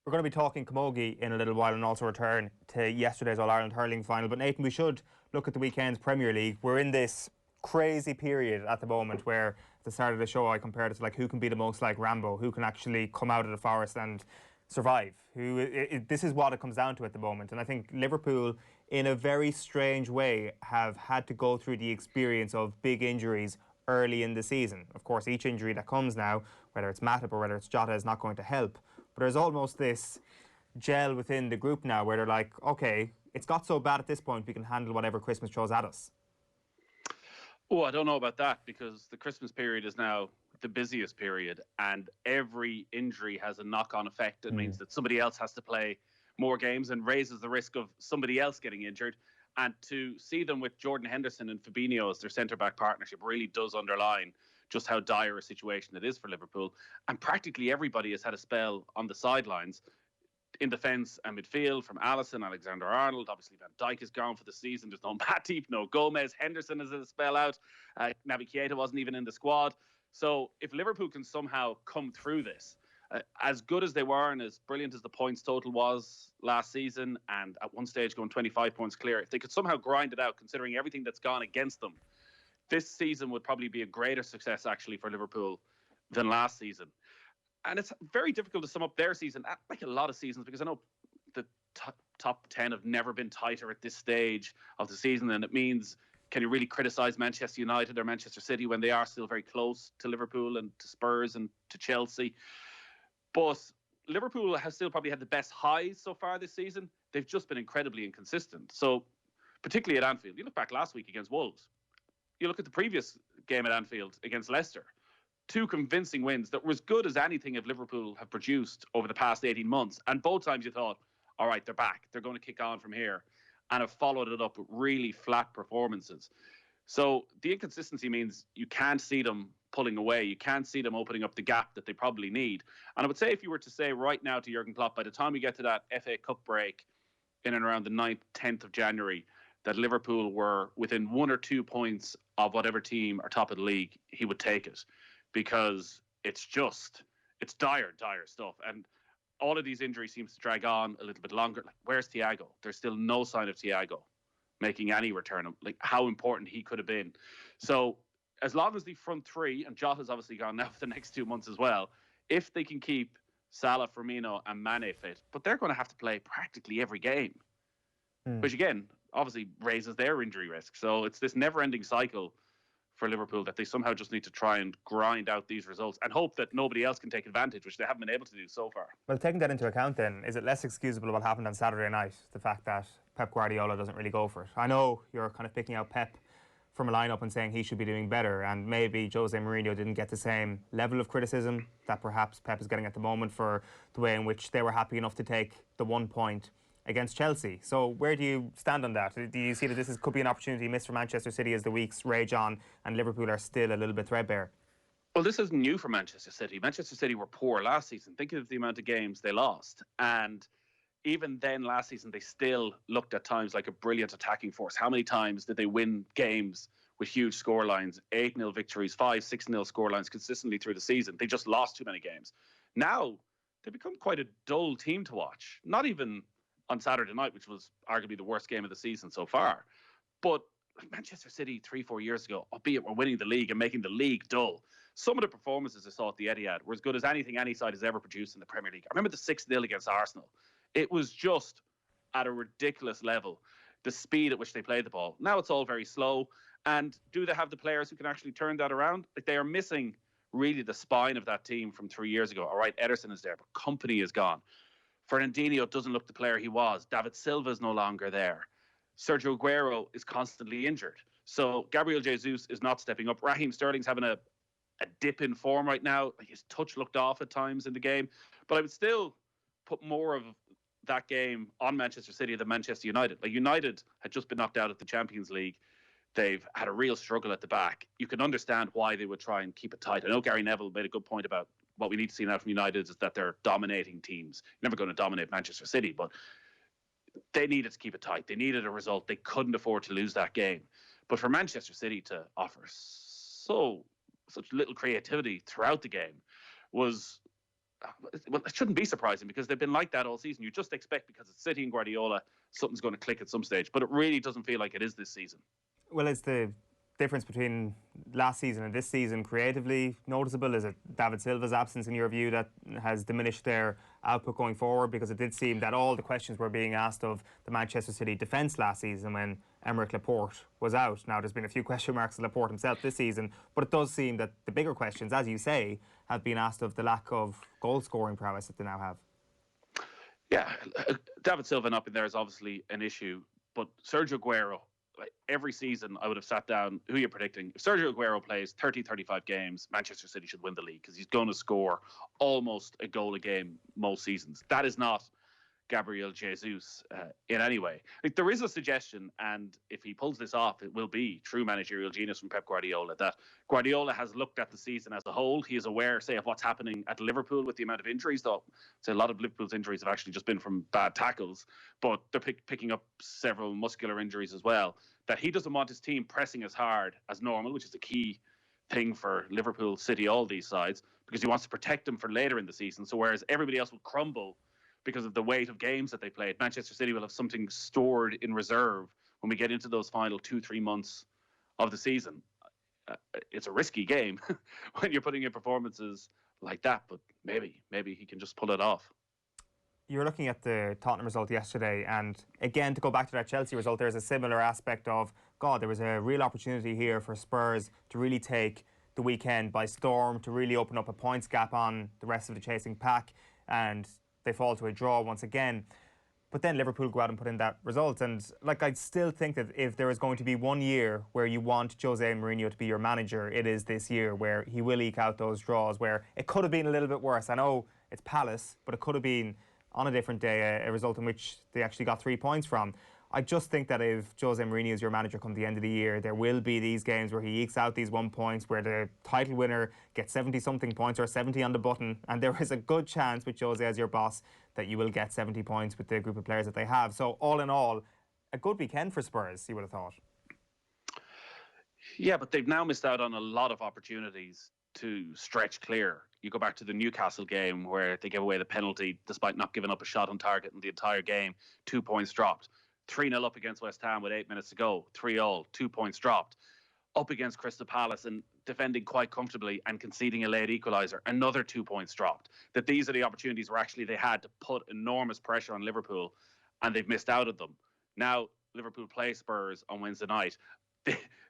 We're going to be talking camogie in a little while and also return to yesterday's All-Ireland hurling final. But Nathan, we should look at the weekend's Premier League. We're in this crazy period at the moment where at the start of the show I compared it to like who can be the most like Rambo, who can actually come out of the forest and survive. This is what it comes down to at the moment. And I think Liverpool, in a very strange way, have had to go through the experience of big injuries early in the season. Of course, each injury that comes now, whether it's Matip or whether it's Jota, is not going to help. But there's almost this gel within the group now where they're like, okay, it's got so bad at this point, we can handle whatever Christmas throws at us. Oh, I don't know about that, because the Christmas period is now the busiest period, and every injury has a knock-on effect. It means that somebody else has to play more games and raises the risk of somebody else getting injured. And to see them with Jordan Henderson and Fabinho as their centre-back partnership really does underline just how dire a situation it is for Liverpool. And practically everybody has had a spell on the sidelines in defence and midfield, from Alisson, Alexander-Arnold. Obviously, Van Dijk is gone for the season. There's no Matip, no Gomez. Henderson is a spell out. Naby Keita wasn't even in the squad. So if Liverpool can somehow come through this, as good as they were and as brilliant as the points total was last season, and at one stage going 25 points clear, if they could somehow grind it out, considering everything that's gone against them, this season would probably be a greater success actually for Liverpool than last season. And it's very difficult to sum up their season, like a lot of seasons, because I know the top 10 have never been tighter at this stage of the season. And it means, can you really criticise Manchester United or Manchester City when they are still very close to Liverpool and to Spurs and to Chelsea? But Liverpool has still probably had the best highs so far this season. They've just been incredibly inconsistent. So particularly at Anfield, you look back last week against Wolves, you look at the previous game at Anfield against Leicester, two convincing wins that were as good as anything of Liverpool have produced over the past 18 months. And both times you thought, all right, they're back. They're going to kick on from here, and have followed it up with really flat performances. So the inconsistency means you can't see them pulling away. You can't see them opening up the gap that they probably need. And I would say, if you were to say right now to Jurgen Klopp, by the time we get to that FA Cup break in and around the 9th, 10th of January, that Liverpool were within 1 or 2 points of whatever team are top of the league, he would take it. Because it's dire stuff. And all of these injuries seems to drag on a little bit longer. Like, where's Thiago? There's still no sign of Thiago making any return. Like, how important he could have been. So as long as the front three, and Jota's obviously gone now for the next 2 months as well, if they can keep Salah, Firmino and Mane fit, but they're going to have to play practically every game, which again, obviously raises their injury risk. So it's this never-ending cycle for Liverpool that they somehow just need to try and grind out these results and hope that nobody else can take advantage, which they haven't been able to do so far. Well, taking that into account then, is it less excusable what happened on Saturday night, the fact that Pep Guardiola doesn't really go for it? I know you're kind of picking out Pep from a lineup and saying he should be doing better, and maybe Jose Mourinho didn't get the same level of criticism that perhaps Pep is getting at the moment for the way in which they were happy enough to take the 1 point against Chelsea. So where do you stand on that? Do you see that this could be an opportunity missed for Manchester City as the weeks rage on and Liverpool are still a little bit threadbare? Well, this isn't new for Manchester City. Manchester City were poor last season. Think of the amount of games they lost. And even then last season, they still looked at times like a brilliant attacking force. How many times did they win games with huge scorelines, 8-0 victories, 5-6-0 scorelines consistently through the season? They just lost too many games. Now, they've become quite a dull team to watch. Not even on Saturday night, which was arguably the worst game of the season so far. But Manchester City 3-4 years ago, albeit we're winning the league and making the league dull, some of the performances I saw at the Etihad were as good as anything any side has ever produced in the Premier League. I remember the 6-0 against Arsenal. It was just at a ridiculous level, the speed at which they played the ball. Now it's all very slow. And do they have the players who can actually turn that around? Like, they are missing really the spine of that team from 3 years ago. All right, Ederson is there, but Company is gone. Fernandinho doesn't look the player he was. David Silva is no longer there. Sergio Aguero is constantly injured. So Gabriel Jesus is not stepping up. Raheem Sterling's having a dip in form right now. His touch looked off at times in the game. But I would still put more of that game on Manchester City than Manchester United. Like, United had just been knocked out of the Champions League. They've had a real struggle at the back. You can understand why they would try and keep it tight. I know Gary Neville made a good point about what we need to see now from United is that they're dominating teams. You're never going to dominate Manchester City, but they needed to keep it tight. They needed a result. They couldn't afford to lose that game. But for Manchester City to offer such little creativity throughout the game was well, it shouldn't be surprising because they've been like that all season. You just expect because it's City and Guardiola, something's going to click at some stage. But it really doesn't feel like it is this season. Well, is the difference between last season and this season creatively noticeable? Is it David Silva's absence, in your view, that has diminished their output going forward? Because it did seem that all the questions were being asked of the Manchester City defence last season when Aymeric Laporte was out. Now, there's been a few question marks at Laporte himself this season, but it does seem that the bigger questions, as you say, have been asked of the lack of goal-scoring prowess that they now have. Yeah, David Silva not being there is obviously an issue, but Sergio Aguero, like every season I would have sat down, who are you predicting? If Sergio Aguero plays 30, 35 games, Manchester City should win the league because he's going to score almost a goal a game most seasons. That is not Gabriel Jesus in any way. Like, there is a suggestion, and if he pulls this off, it will be true managerial genius from Pep Guardiola, that Guardiola has looked at the season as a whole. He is aware, say, of what's happening at Liverpool with the amount of injuries, though. So a lot of Liverpool's injuries have actually just been from bad tackles, but they're picking up several muscular injuries as well, that he doesn't want his team pressing as hard as normal, which is the key thing for Liverpool, City, all these sides, because he wants to protect them for later in the season. So whereas everybody else will crumble because of the weight of games that they played, Manchester City will have something stored in reserve when we get into those final 2-3 months of the season. It's a risky game when you're putting in performances like that, but maybe he can just pull it off. You're looking at the Tottenham result yesterday, and again, to go back to that Chelsea result, there's a similar aspect of, God, there was a real opportunity here for Spurs to really take the weekend by storm, to really open up a points gap on the rest of the chasing pack, and they fall to a draw once again. But then Liverpool go out and put in that result. And like, I still think that if there is going to be one year where you want Jose Mourinho to be your manager, it is this year, where he will eke out those draws, where it could have been a little bit worse. I know it's Palace, but it could have been on a different day a result in which they actually got 3 points from. I just think that if Jose Mourinho is your manager come the end of the year, there will be these games where he ekes out these 1 points, where the title winner gets 70-something points or 70 on the button, and there is a good chance with Jose as your boss that you will get 70 points with the group of players that they have. So all in all, a good weekend for Spurs, you would have thought. Yeah, but they've now missed out on a lot of opportunities to stretch clear. You go back to the Newcastle game where they gave away the penalty despite not giving up a shot on target in the entire game. 2 points dropped. 3-0 up against West Ham with 8 minutes to go. 3-3, 2 points dropped. Up against Crystal Palace and defending quite comfortably and conceding a late equaliser. Another 2 points dropped. That these are the opportunities where actually they had to put enormous pressure on Liverpool, and they've missed out on them. Now Liverpool play Spurs on Wednesday night.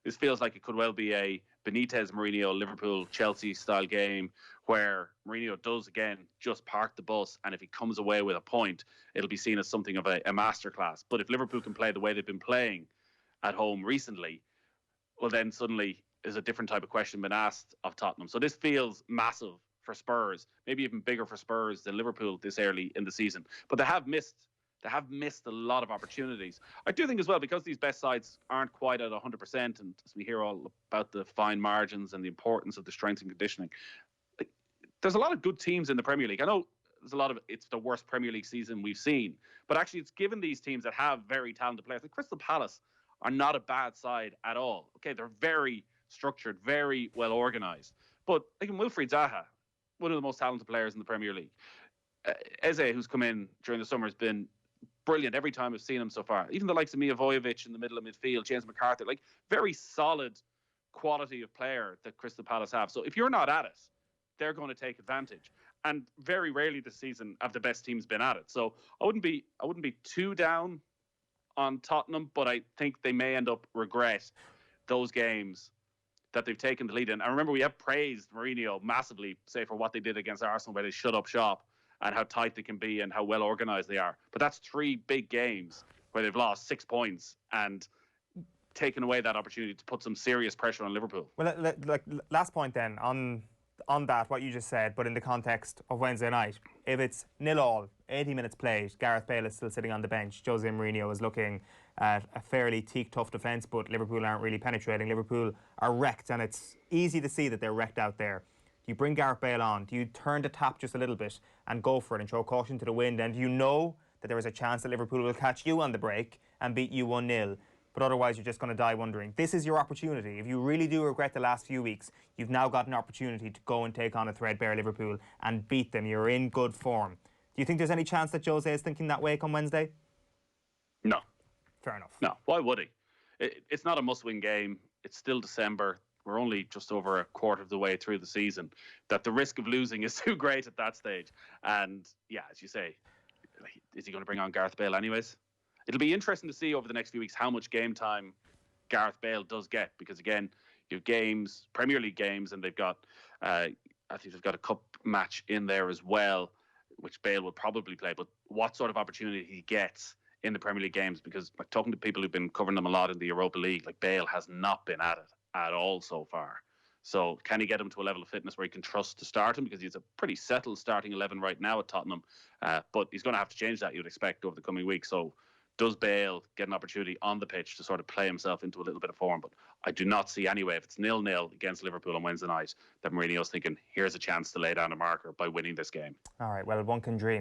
This feels like it could well be a Benitez, Mourinho, Liverpool, Chelsea style game where Mourinho does again just park the bus, and if he comes away with a point, it'll be seen as something of a masterclass. But if Liverpool can play the way they've been playing at home recently, well, then suddenly there's a different type of question been asked of Tottenham. So this feels massive for Spurs, maybe even bigger for Spurs than Liverpool this early in the season. But they have missed a lot of opportunities. I do think as well, because these best sides aren't quite at 100%, and as we hear all about the fine margins and the importance of the strength and conditioning, there's a lot of good teams in the Premier League. I know it's the worst Premier League season we've seen, but actually it's given these teams that have very talented players. Like Crystal Palace are not a bad side at all. Okay, they're very structured, very well organised. But like Wilfried Zaha, one of the most talented players in the Premier League. Eze, who's come in during the summer, has been brilliant every time I've seen him so far. Even the likes of Milivojevic in the middle of midfield, James McCarthy, like very solid quality of player that Crystal Palace have. So if you're not at it, they're going to take advantage. And very rarely this season have the best teams been at it. So I wouldn't be too down on Tottenham, but I think they may end up regret those games that they've taken the lead in. And remember, we have praised Mourinho massively, say, for what they did against Arsenal, where they shut up shop and how tight they can be and how well organised they are. But that's 3 big games where they've lost 6 points and taken away that opportunity to put some serious pressure on Liverpool. Well, like last point then, on that, what you just said, but in the context of Wednesday night, if it's 0-0, 80 minutes played, Gareth Bale is still sitting on the bench, Jose Mourinho is looking at a fairly teak-tough defence, but Liverpool aren't really penetrating. Liverpool are wrecked, and it's easy to see that they're wrecked out there. Do you bring Gareth Bale on? Do you turn the tap just a little bit and go for it and throw caution to the wind? And you know that there is a chance that Liverpool will catch you on the break and beat you 1-0. but otherwise you're just going to die wondering. This is your opportunity. If you really do regret the last few weeks, you've now got an opportunity to go and take on a threadbare Liverpool and beat them. You're in good form. Do you think there's any chance that Jose is thinking that way come Wednesday? No. Fair enough. No. Why would he? It's not a must-win game. It's still December. We're only just over a quarter of the way through the season. That the risk of losing is too great at that stage. And yeah, as you say, is he going to bring on Gareth Bale anyways? It'll be interesting to see over the next few weeks how much game time Gareth Bale does get, because again, you have games, Premier League games, and they've got, I think they've got a cup match in there as well, which Bale will probably play. But what sort of opportunity he gets in the Premier League games, because like talking to people who've been covering them a lot in the Europa League, like Bale has not been at it at all so far. So can he get him to a level of fitness where he can trust to start him? Because he's a pretty settled starting 11 right now at Tottenham. But he's going to have to change that, you'd expect, over the coming weeks. So does Bale get an opportunity on the pitch to sort of play himself into a little bit of form? But I do not see anyway, if it's 0-0 against Liverpool on Wednesday night, that Mourinho's thinking, here's a chance to lay down a marker by winning this game. All right, well, one can dream.